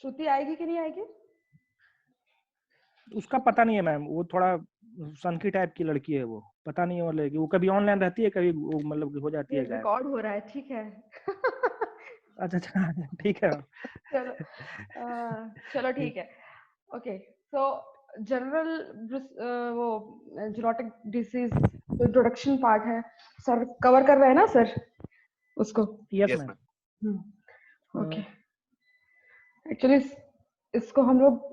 श्रुति आएगी कि नहीं आएगी? उसका पता नहीं है मैम, वो थोड़ा सनकी टाइप की लड़की है, वो पता नहीं है मतलब कि वो कभी ऑनलाइन रहती है, कभी वो मतलब हो जाती ये है गायब। रिकॉर्ड हो रहा है, ठीक है। अच्छा अच्छा ठीक है। चलो चलो ठीक है। ओके, सो जनरल वो जूनोटिक डिसीज इंट्रोडक्शन पार्ट है, सर कवर कर रहे हैं ना सर उसको? Yes yes ma'am. Ma'am. Okay, actually इसको हम लोग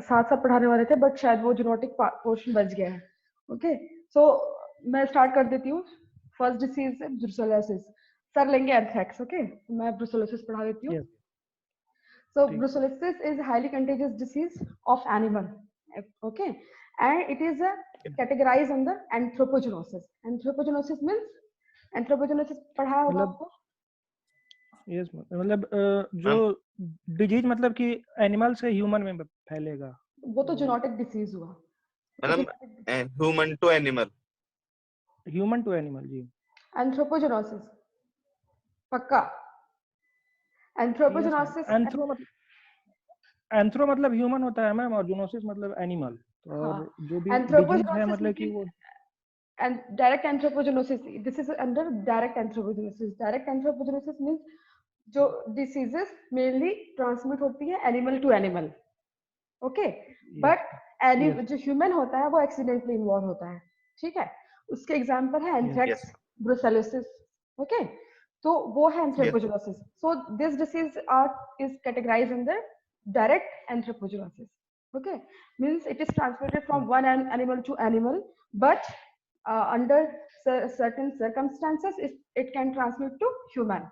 साथ साथ पढ़ाने वाले थे, बट शायद वो जूनोटिक पोर्शन बच गया है। ओके, सो मैं स्टार्ट कर देती हूँ। फर्स्ट डिसीज है ब्रुसेलोसिस। सर लेंगे एंथ्रेक्स। ओके, मैं ब्रुसेलोसिस पढ़ा देती हूँ। Yes. So ठीक। brucellosis is a highly contagious disease of animal. Okay, and it is categorized under anthropogenosis. Anthropogenosis means anthropogenosis पढ़ा होगा मतलब आपको? यस मतलब जो डिजीज मतलब कि एनिमल से ह्यूमन में फैलेगा, वो तो जूनोटिक डिसीज हुआ। मतलब human to animal. Human to animal जी। एंथ्रोपोजेनोसिस पक्का? एंथ्रोपोजेनोसिस एंथ्रो मतलब ह्यूमन होता है मैम, और जूनोसिस मतलब एनिमल। हाँ, और जो भी डिजीज है एंथ्रोपोजेनोसिस मतलब कि वो and direct anthropogenosis, this is under direct anthropogenosis. Direct anthropogenosis means जो diseases mainly transmit होती है animal to animal. Okay, but जो ह्यूमन होता है वो एक्सीडेंटली इन्वॉल्व होता है, ठीक है? उसके एग्जांपल है एंथ्रेक्स, ब्रुसेलोसिस। ओके, तो वो है anthropozoonosis. So this disease is categorised under direct anthropozoonosis. Okay, means it is transmitted from one animal to animal, but under certain circumstances it can transmit to human.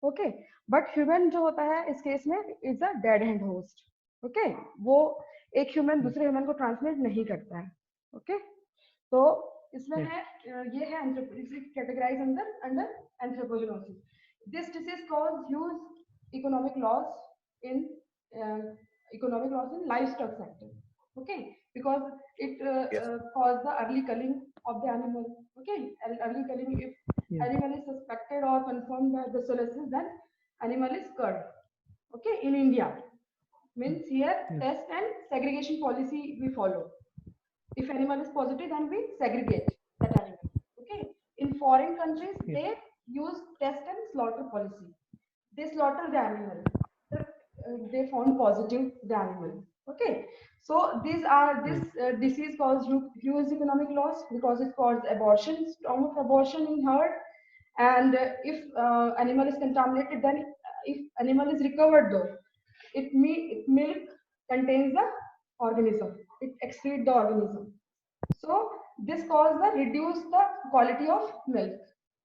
Okay, but human जो होता है इस case में is a dead end host. Okay, वो एक human दूसरे human को transmit नहीं करता है। ओके, तो इसमें है ये है categorise under under anthropozoonosis. This disease cause huge economic loss in livestock sector. Okay, because it caused the early culling of the animal. Okay, early culling, if animal is suspected or confirmed by brucellosis, then animal is culled. Okay, in India means here test and segregation policy we follow. If animal is positive, then we segregate that animal. Okay, in foreign countries they use test and slaughter policy. They slaughter the animal. They found positive the animal. Okay, so this disease caused huge economic loss because it caused abortion, storm of abortion in herd. And if animal is contaminated, then if animal is recovered though, milk contains the organism, it excretes the organism, so this causes the reduce the quality of milk.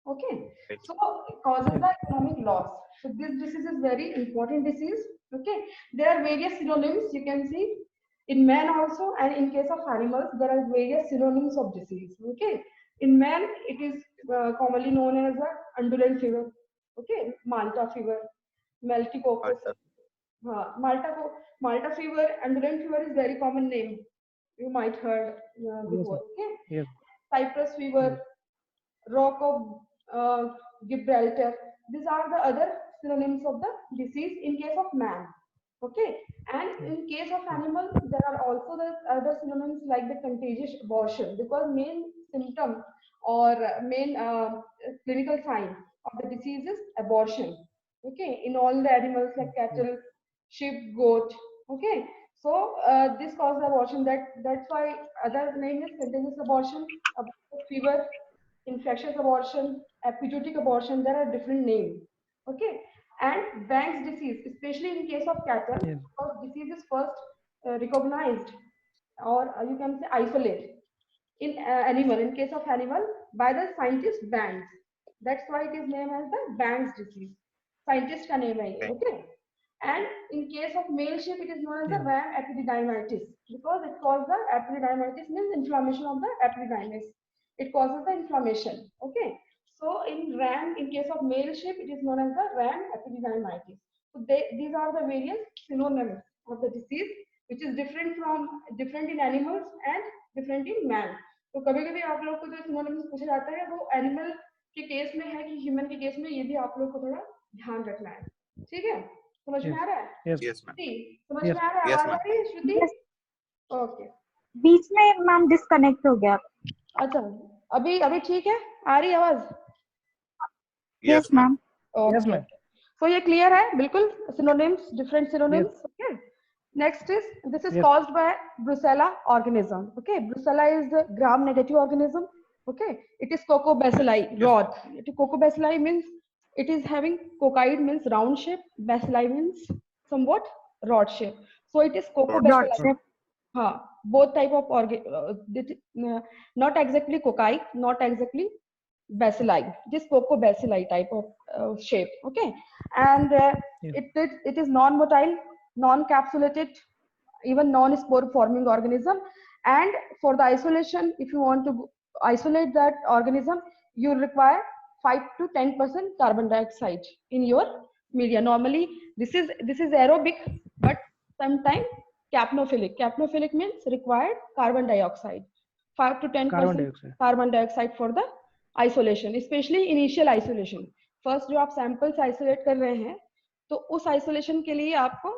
Okay, so it causes the economic loss. So this disease is very important disease. Okay, there are various synonyms you can see in man also, and in case of animals there are various synonyms of disease. Okay, in man it is commonly known as a undulant fever. Okay, malta fever, maltococcus. Malta fever, undulant fever is very common name, you might heard before. Okay, Cyprus fever, rock of Gibraltar. These are the other synonyms of the disease in case of man. Okay, and in case of animal, there are also the other synonyms like the contagious abortion, because main symptom or main clinical sign of the disease is abortion. Okay, in all the animals like cattle, sheep, goat. Okay, so this causes abortion. That's why other name is contagious abortion, fever, infectious abortion, epigenetic abortion. There are different names. Okay, and Banks disease, especially in case of cattle, because disease is first recognized, or you can say isolate in animal. In case of animal, by the scientist Banks. That's why it is named as the Banks disease. Scientist ka name hai. Okay. And in case of male sheep, it is known as the ram epididymitis, because it causes the epididymitis, means inflammation of the epididymis. It causes the inflammation. Okay. So in ram, in case of male sheep, it is known as the ram epididymitis. So these are the various synonyms of the disease, which is different in animals and different in man. तो कभी कभी आप लोग को जो synonyms पूछा जाता है वो एनिमल के केस में है कि ह्यूमन के केस में, ये भी आप लोग को थोड़ा ध्यान रखना है, ठीक है? समझ में आ रहा है? Yes. Yes, ma'am. श्रुति, समझ Yes. में आ रहा है? Yes, आवाज आ ma'am. रही है श्रुति? Yes. ओके, बीच में मैम डिस्कनेक्ट हो गया। अच्छा अभी ठीक है, आ रही है आवाज? Yes, ma'am. Ma'am. Yes, okay, ma'am. so ये clear है बिल्कुल, synonyms, different synonyms. Okay, next is, this is Yes. caused by Brucella organism. Okay, Brucella is the gram negative organism. Okay, it is Coccobacilli rod. Coccobacilli means it is having, coccoid means round shape, bacilli means somewhat rod shape. So it is Coccobacilli. हाँ, both type of not exactly cocci, not exactly bacilli, this Coccobacilli type of shape. Okay, and it is non-motile, non-capsulated, even non-spore forming organism. And for the isolation, if you want to isolate that organism, you require 5 to 10% carbon dioxide in your media. Normally this is aerobic, but sometimes capnophilic. Capnophilic means required carbon dioxide, 5 to 10% carbon dioxide for the isolation, especially initial isolation. First जो आप samples isolate कर रहे हैं, तो उस isolation के लिए आपको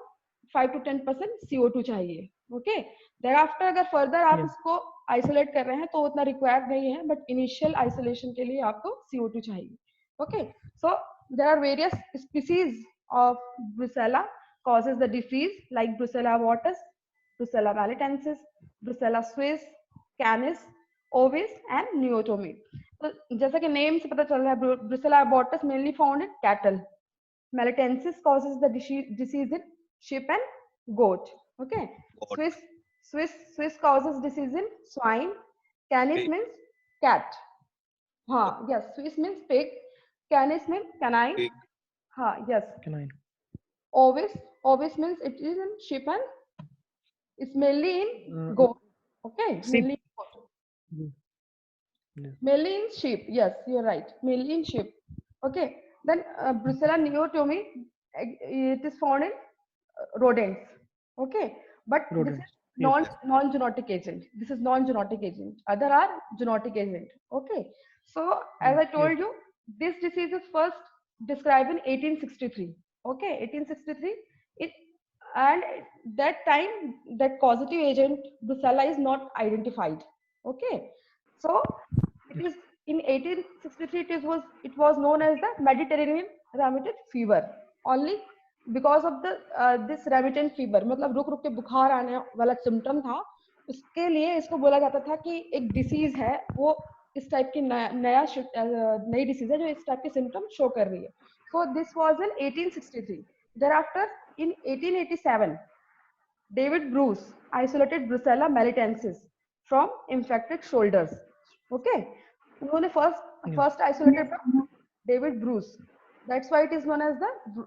5 to 10% CO2 चाहिए. Okay, thereafter अगर further आप इसको isolate कर रहे हैं तो उतना required नहीं है, but initial isolation के लिए आपको CO2 चाहिए. Okay, so there are various species of Brucella causes the disease like Brucella abortus, Brucella melitensis, Brucella suis, canis, ovis and neotomy. तो जैसा कि नेम से पता चल रहा है, Brucella abortus mainly found in cattle. Melitensis causes the disease in sheep and goat. Okay. Suis causes disease in swine. Canis Pig. means cat. हाँ, yes. Suis means pig. Canis means canine. Pig. हाँ, yes. Canine. Ovis means it is in sheep and it's mainly in goat. Okay. Sheep. Mainly in goat. Yes. Mainly in sheep. Yes, you're right. Mainly in sheep. Okay. Then Brucella neotomy, it is found in rodents. Okay. But Rodents. this is non-zoonotic agent. This is non-zoonotic agent. Other are zoonotic agent. Okay. So as I told you, this disease is first described in 1863. Okay, 1863. And that time that causative agent Brucella is not identified. Okay. So it is in 1863 it was known as the Mediterranean remittent fever only because of the this remittent fever, मतलब रुक रुक के बुखार आने वाला symptom था, उसके लिए इसको बोला जाता था कि एक डिसीज है वो इस टाइप की नई डिसीज है जो इस टाइप के सिम्टम शो कर रही है. So this was in 1863. Thereafter in 1887 David Bruce isolated Brucella melitensis from infected shoulders. Okay, उन्होंने first isolated from David Bruce. That's why it is known as the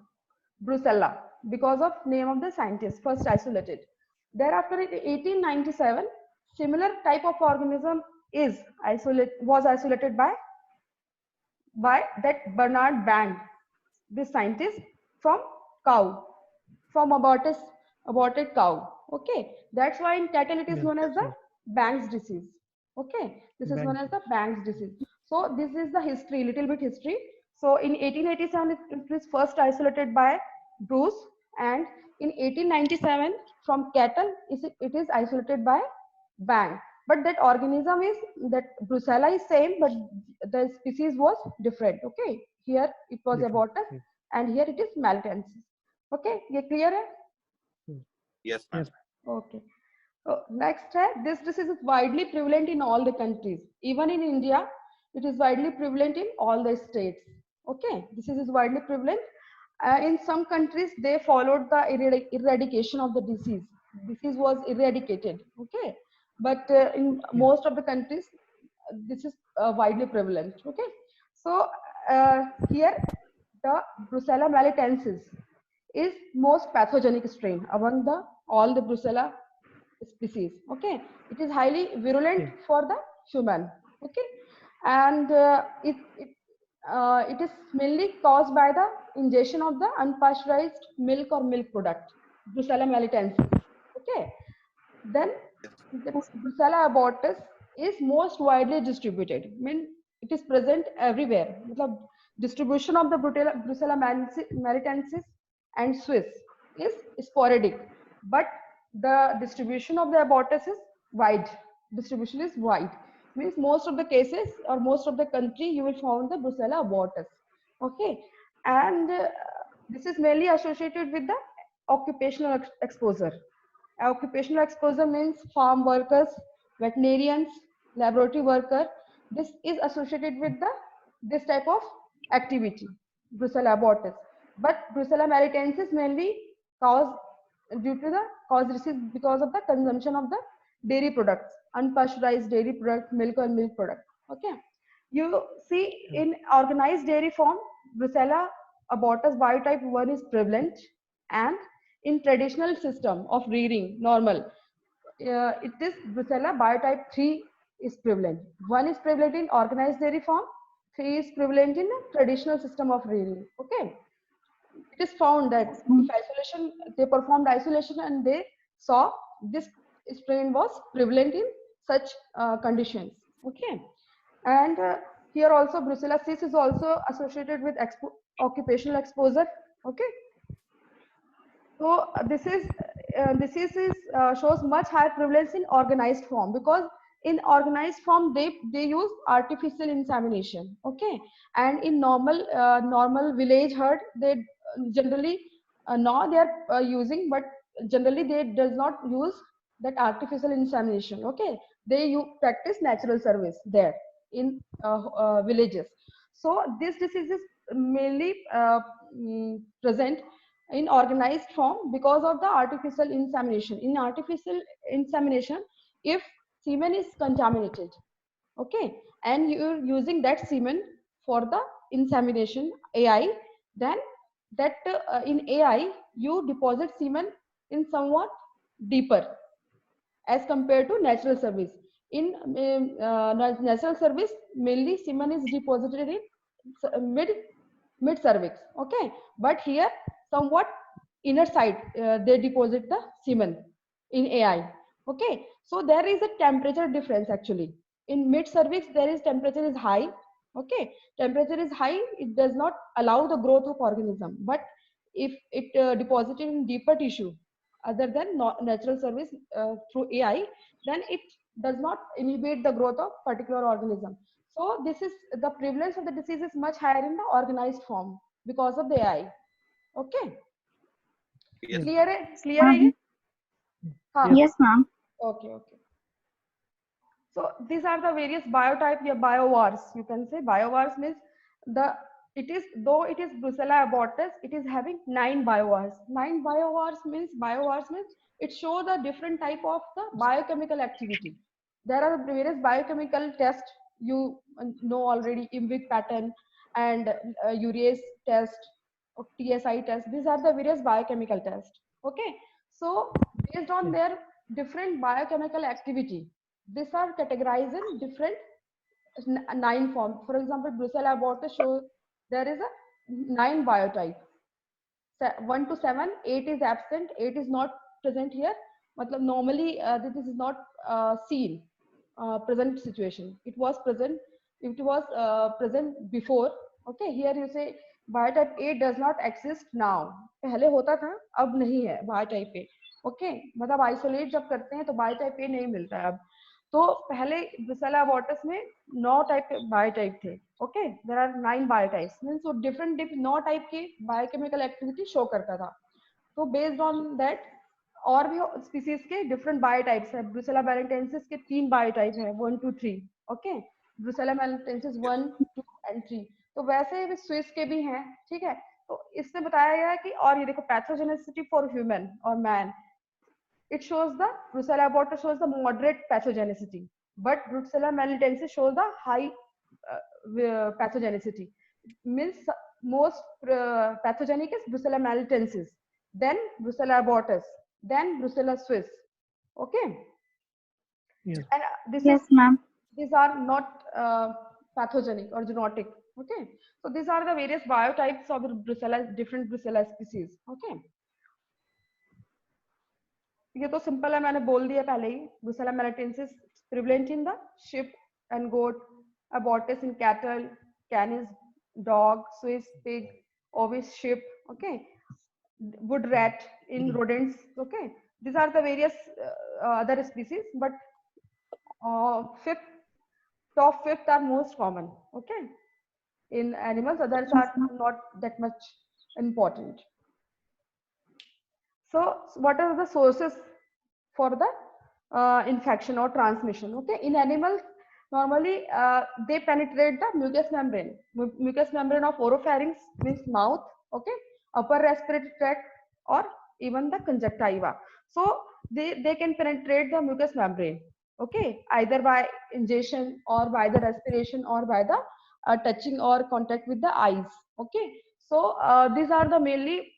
Brucella, because of name of the scientist first isolated. Thereafter in 1897 similar type of organism was isolated by that Bernard Bang, this scientist, from cow, from aborted cow. Okay, that's why in cattle it is known as the Bang's disease. Okay, this is known as the Bang's disease. So this is the history, little bit history. So in 1887 it was first isolated by Bruce, and in 1897 from cattle it is isolated by Bang. But that organism is, that Brucella is same, but the species was different. Okay, here it was abortus and here it is melitensis. Okay, ये clear है? Yes, ma'am. Okay. So next, this disease is widely prevalent in all the countries. Even in India, it is widely prevalent in all the states. Okay, disease is widely prevalent. In some countries, they followed the eradication of the disease. Disease was eradicated. Okay, but in most of the countries, this is widely prevalent. Okay, so here the Brucella melitensis is most pathogenic strain among all the Brucella species. Okay, it is highly virulent for the human. Okay, and it is mainly caused by the ingestion of the unpasteurized milk or milk product, Brucella melitensis. Okay, then the Brucella abortus is most widely distributed. Mean it is present everywhere. मतलब distribution of the Brucella melitensis and Swiss is sporadic, but the distribution of the abortus is wide. Distribution is wide. Means most of the cases or most of the country you will find the Brucella abortus. Okay, and this is mainly associated with the occupational exposure. Occupational exposure means farm workers, veterinarians, laboratory worker. This is associated with the this type of activity, Brucella abortus. But Brucella melitensis mainly cause due to the cause because of the consumption of the dairy products, unpasteurized dairy product, milk or milk product. Okay, you see in organized dairy form, Brucella abortus biotype 1 is prevalent, and in traditional system of rearing normal, it is Brucella biotype 3 is prevalent. 1 is prevalent in organized dairy form, 3 is prevalent in a traditional system of rearing. Okay, it is found that if isolation, they performed isolation and they saw this strain was prevalent in such conditions. Okay, and here also Brucella cis is also associated with occupational exposure. Okay, so this is shows much higher prevalence in organized form, because in organized form they use artificial insemination. Okay, and in normal village herd they generally now they are using, but generally they does not use that artificial insemination. Okay, they practice natural service there in villages. So this disease is mainly present in organized form because of the artificial insemination. In artificial insemination, if semen is contaminated, okay, and you're using that semen for the insemination AI, then that in AI you deposit semen in somewhat deeper as compared to natural service. In natural service, mainly semen is deposited in mid cervix. Okay, but here somewhat inner side they deposit the semen in AI. Okay, so there is a temperature difference actually. In mid cervix, there is temperature is high. Okay, temperature is high, it does not allow the growth of organism. But if it deposited in deeper tissue other than natural service through AI, then it does not inhibit the growth of particular organism. So this is the prevalence of the disease is much higher in the organized form because of the AI. Okay. Yes. Clear है? Clear है ये? हाँ. Yes, ma'am. Okay, okay. So these are the various biotype या biovars. You can say biovars means it is Brucella abortus, it is having 9 biovars. 9 biovars means it shows the different type of the biochemical activity. There are various biochemical tests you know already, IMVIC pattern and urease test, or TSI test. These are the various biochemical tests. Okay, so based on their different biochemical activity, these are categorized in different 9 forms. For example, Brucella abortus shows there is a 9 biotype. 1 to 7, 8 is absent, 8 is not present here. Matlab normally this is not seen present situation. It was present before. Okay, here you say biotype 8 does not exist now. पहले होता था, अब नहीं है biotype 8. Okay, मतलब isolate जब करते हैं तो biotype 8 नहीं मिलता है अब. तो पहले Brucella abortus में 9 टाइप के बायोटाइप थे. Okay, there are 9 biotypes. मींस वो डिफरेंट 9 टाइप की बायोकेमिकल एक्टिविटी शो करता था. तो बेस्ड ऑन दैट और भी स्पीसीज के डिफरेंट बायोटाइप्स है. Brucella melitensis के 3 बायोटाइप है, 1 2 3. Okay, Brucella melitensis 1 2 and 3. तो वैसे भी स्विस के भी हैं. ठीक है, तो इससे बताया गया है कि और ये देखो पैथोजेनिसिटी फॉर ह्यूमन और man, it shows the Brucella abortus shows the moderate pathogenicity, but Brucella melitensis shows the high pathogenicity. Means most pathogenic is Brucella melitensis, then Brucella abortus, then Brucella suis. Okay. Yes. And Yes, ma'am. these are not pathogenic or zoonotic. Okay. So these are the various biotypes of the Brucella, different Brucella species. Okay. ये तो simple है, मैंने बोल दिया पहले ही. Brucella melitensis prevalent in the sheep and goat, abortus in cattle, canis dog, Swiss pig, Ovis sheep. Okay, wood rat in rodents. Okay, these are the various other species, but top fifth are most common. Okay, in animals, others are not that much important. So what are the sources for the infection or transmission? Okay, in animals, normally they penetrate the mucous membrane. Mucous membrane of oropharynx means mouth. Okay, upper respiratory tract, or even the conjunctiva. So they can penetrate the mucous membrane. Okay, either by ingestion or by the respiration or by the touching or contact with the eyes. Okay, so these are the mainly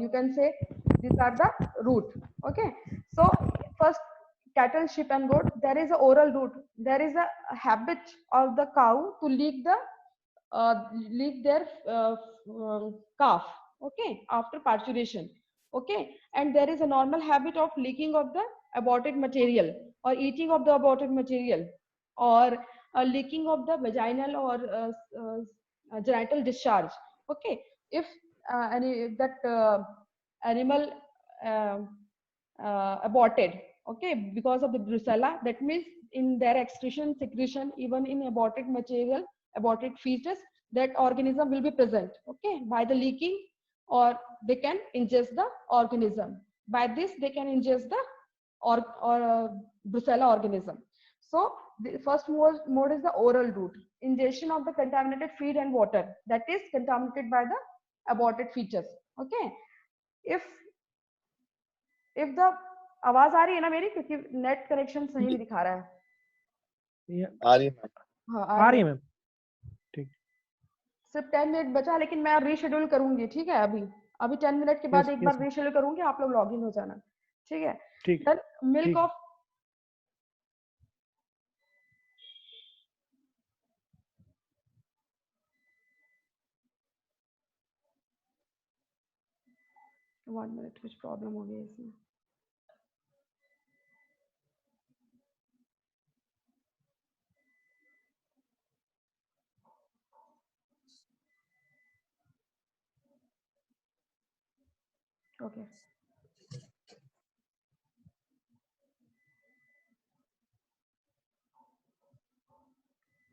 you can say these are the route. Okay, so first, cattle, sheep and goat, there is a oral route. There is a habit of the cow to lick their calf, okay, after parturition. Okay, and there is a normal habit of licking of the aborted material, or eating of the aborted material, or licking of the vaginal or genital discharge. Okay, if any that animal uh, aborted, okay, because of the brucella, that means in their excretion, secretion, even in aborted material, aborted fetus, that organism will be present. Okay, by the leaking, or they can ingest the organism. By this they can ingest the brucella organism. So the first mode is the oral route, ingestion of the contaminated feed and water that is contaminated by the aborted fetus. Okay, if the आवाज आ रही है ना मेरी, क्योंकि net connection सही नहीं दिखा रहा है। आ रही है, हाँ आ रही है मैम, ठीक। सिर्फ 10 मिनट बचा, लेकिन मैं रीशेड्यूल करूंगी, ठीक है। अभी 10 मिनट के बाद एक बार रीशेड्यूल करूंगी, आप लोग लॉग इन हो जाना, ठीक है। ठीक, मिल्क ऑफ वन मिनट, कुछ प्रॉब्लम हो गई इसमें। ओके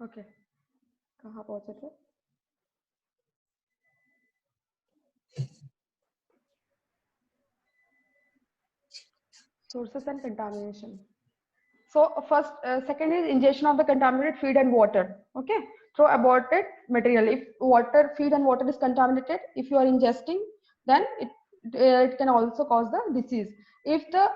ओके, कहाँ पहुंचे थे? Sources and contamination. So first, second is ingestion of the contaminated feed and water. Okay, through aborted material. If water, feed and water is contaminated, if you are ingesting, then it can also cause the disease. If the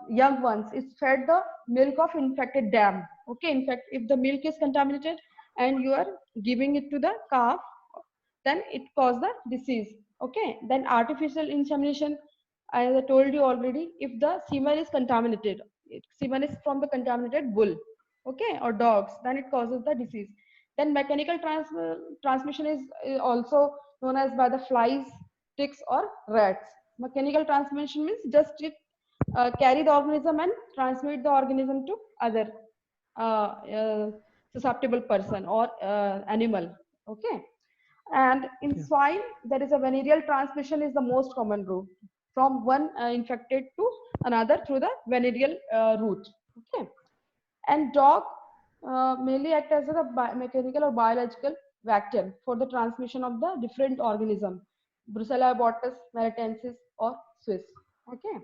young ones is fed the milk of infected dam, okay, in fact, if the milk is contaminated and you are giving it to the calf, then it causes the disease. Okay, then artificial insemination, as I told you already, if the semen is contaminated, semen is from the contaminated bull, okay, or dogs, then it causes the disease. Then mechanical transmission is also known as by the flies, ticks, or rats. Mechanical transmission means just it carry the organism and transmit the organism to other susceptible person or animal. Okay, and in swine, there is a venereal transmission is the most common route from one infected to another through the venereal route. Okay, and dog mainly act as a mechanical or biological vector for the transmission of the different organism, Brucella abortus, melitensis, or Swiss. Okay,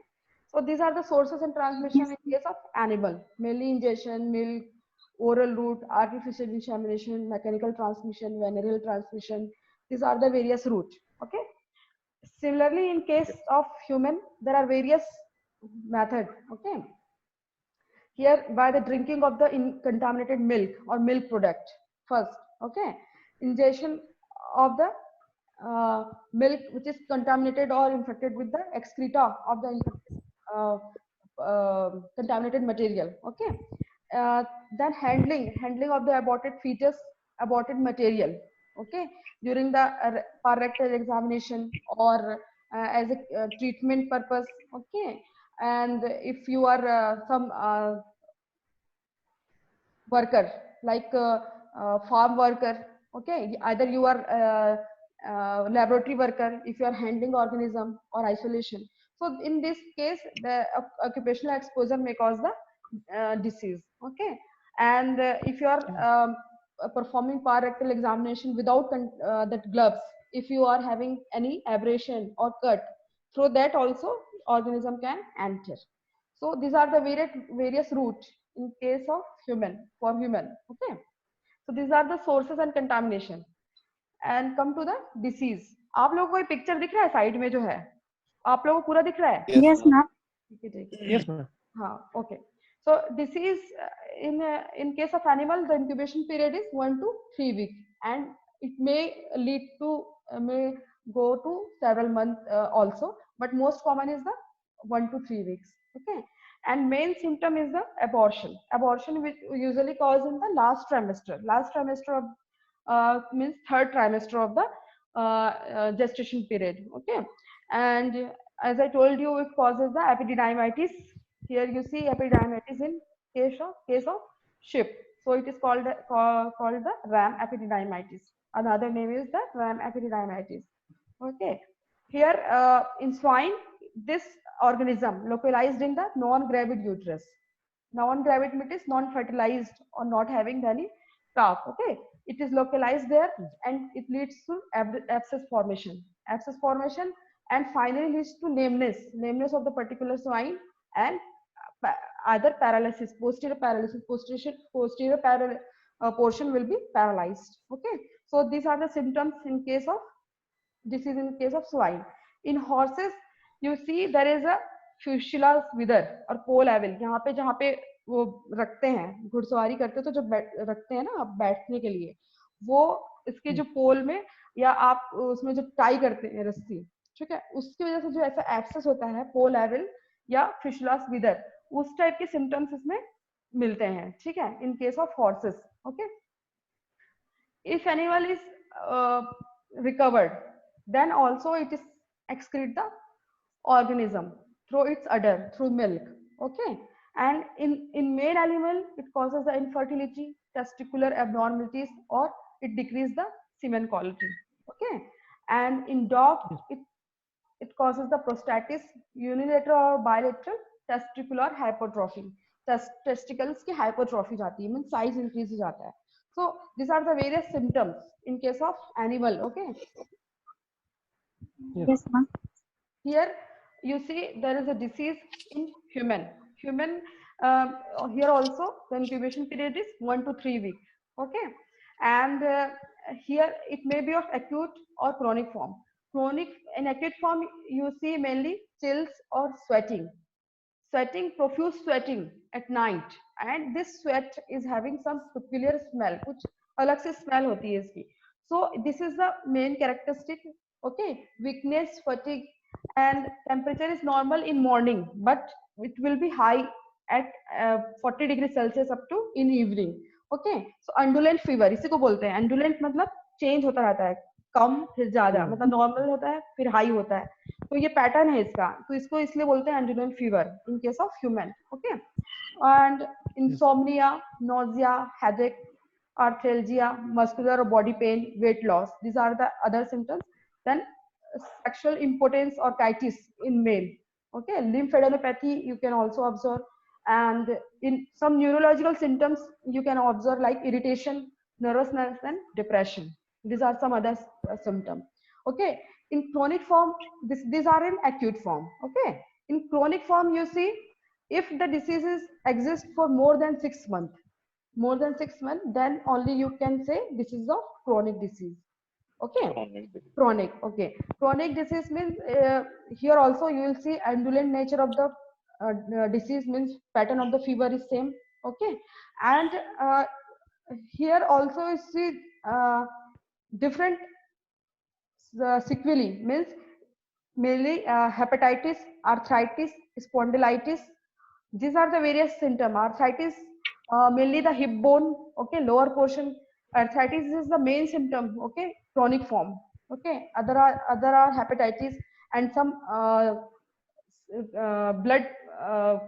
so these are the sources and transmission in case of animal, mainly ingestion, milk, oral route, artificial insemination, mechanical transmission, venereal transmission. These are the various routes. Okay. Similarly, in case of human, there are various methods. Okay. Here, by the drinking of the contaminated milk or milk product first. Okay. Ingestion of the milk which is contaminated or infected with the excreta of the contaminated material. Okay. Then handling of the aborted fetus, aborted material. Okay, during the parectal examination or as a treatment purpose. Okay, and if you are some worker like farm worker, okay, either you are laboratory worker, if you are handling organism, or isolation. So in this case, the occupational exposure may cause the disease. Okay, and if you are performing par-rectal examination without that gloves, if you are having any abrasion or cut, through that also organism can enter. So these are the various routes in case of human, for human. Okay, so these are the sources and contamination. And come to the disease. आप लोगों को ये picture दिख रहा है side में जो है, आप लोगों को पूरा दिख रहा है? Yes, ma'am. ठीक है, ठीक है. Yes, ma'am. हाँ, okay. So disease in case of animal, the incubation period is 1 to 3 weeks, and it may lead to may go to several months also, but most common is the 1 to 3 weeks. Okay, and main symptom is the abortion. Abortion which usually cause in the last trimester. Last trimester of means third trimester of the gestation period. Okay, and as I told you, it causes the epididymitis. Here you see epididymitis in case of sheep. So it is called the ram epididymitis. Another name is the ram epididymitis. Okay. Here in swine, this organism localized in the non-gravid uterus. Non-gravid means non-fertilized or not having any calf. Okay. It is localized there and it leads to abscess formation. Abscess formation and finally leads to lameness of the particular swine and either paralysis, posterior paralysis, posterior portion will be paralyzed. Okay, so these are the symptoms in case of disease in case of swine. In horses, you see there is a fistula wither or pole level. यहाँ पे जहाँ पे वो रखते हैं घुड़सवारी करते हैं तो जो रखते हैं ना बैठने के लिए, वो इसके जो पोल में या आप उसमें जो टाई करते हैं रस्सी, ठीक है, उसकी वजह से जो ऐसा एक्सेस होता है पोल लेवल या फिशुलास विदर, उस टाइप के सिम्टम्स इसमें मिलते हैं. ठीक है, in case of horses. Okay, if animal is recovered then also it is excrete the organism through its udder, through milk. Okay, and in male animal it causes the infertility, testicular abnormalities, or it decreases the semen quality. Okay, and in dog it causes the prostatitis, unilateral or bilateral testicular hypertrophy. Testicles की hypertrophy जाती है, means size increase हो जाता है. So these are the various symptoms in case of animal. Okay. Yes, ma'am. Here you see there is a disease in human. Here also the incubation period is 1 to 3 weeks. Okay, and here it may be of acute or chronic form. In acute form you see mainly chills or sweating, profuse sweating at night, and this sweat is having some peculiar smell. कुछ अलग से smell होती है इसकी. So this is the main characteristic. Okay, weakness, fatigue, and temperature is normal in morning, but it will be high at 40 degrees Celsius up to in evening. Okay, so undulent fever इसी को बोलते हैं. Undulent मतलब change होता रहता है, कम फिर ज्यादा, मतलब नॉर्मल होता है फिर हाई होता है, तो ये पैटर्न है इसका, तो इसको इसलिए बोलते हैं undulent fever in case of human. Okay, and insomnia, nausea, headache, arthralgia, muscular or body pain, weight loss, these are the other symptoms. Then sexual impotence or orchitis in male. Okay, lymphadenopathy you can also observe, and in some neurological symptoms you can observe like irritation, nervousness, and depression. These are some other symptoms. Okay, in chronic form, these are in acute form. Okay, in chronic form you see if the diseases exist for more than 6 months, then only you can say this is a chronic disease. Okay, chronic. Okay, chronic disease means here also you will see undulent nature of the disease, means pattern of the fever is same. Okay, and here also you see different sequelae, means mainly hepatitis, arthritis, spondylitis. These are the various symptoms. Arthritis, mainly the hip bone. Okay, lower portion. Arthritis is the main symptom. Okay, chronic form. Okay, other are hepatitis, and some blood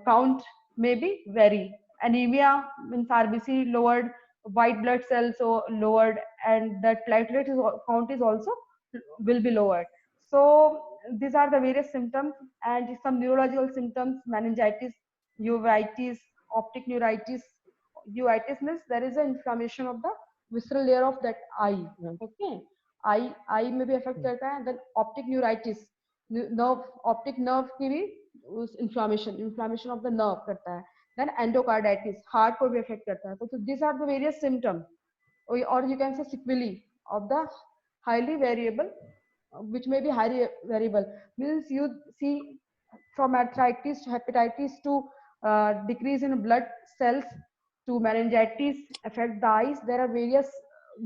count may be vary. Anemia means RBC lowered, white blood cells so lowered, and the platelet count is also will be lowered. So these are the various symptoms, and some neurological symptoms: meningitis, uveitis, optic neuritis. Uveitis means there is an inflammation of the visceral layer of that eye. Okay, eye में भी affect करता है. Then optic neuritis, nerve, optic nerve की भी inflammation of the nerve करता है. Then endocarditis, heart को भी affect करता है. So these are the various symptoms, or you can say sequelae of the highly variable, which may be highly variable. Means you see from arthritis to hepatitis to decrease in blood cells to meningitis affect the eyes. There are various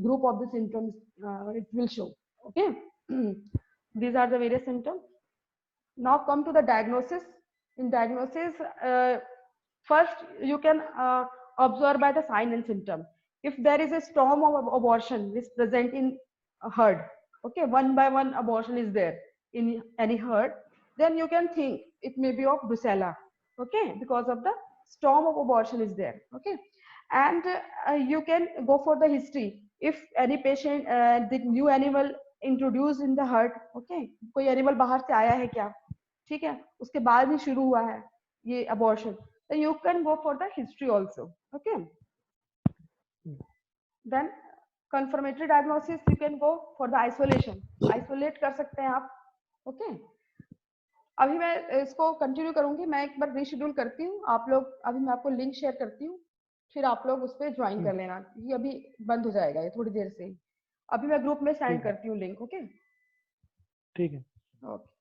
group of the symptoms it will show. Okay, these are the various symptoms. Now come to the diagnosis. In diagnosis, first you can observe by the sign and symptom. If there is a storm of abortion is present in a herd, okay, one by one abortion is there in any herd, then you can think it may be of brucella, okay, because of the storm of abortion is there. Okay, and you can go for the history. If any patient, the new animal introduced in the herd, okay, कोई animal बाहर से आया है क्या, ठीक है, उसके बाद ही शुरू हुआ है ये abortion, then you can go for the history also. Okay, then confirmatory diagnosis, you can go for the isolation. Isolate कर सकते हैं आप. Okay, अभी मैं इसको कंटिन्यू करूंगी. मैं एक बार रीशेड्यूल करती हूँ. आप लोग, अभी मैं आपको लिंक शेयर करती हूँ, फिर आप लोग उस पर ज्वाइन कर लेना. ये अभी बंद हो जाएगा ये थोड़ी देर से. अभी मैं ग्रुप में सेंड करती हूँ लिंक. ओके, ठीक है. ओके.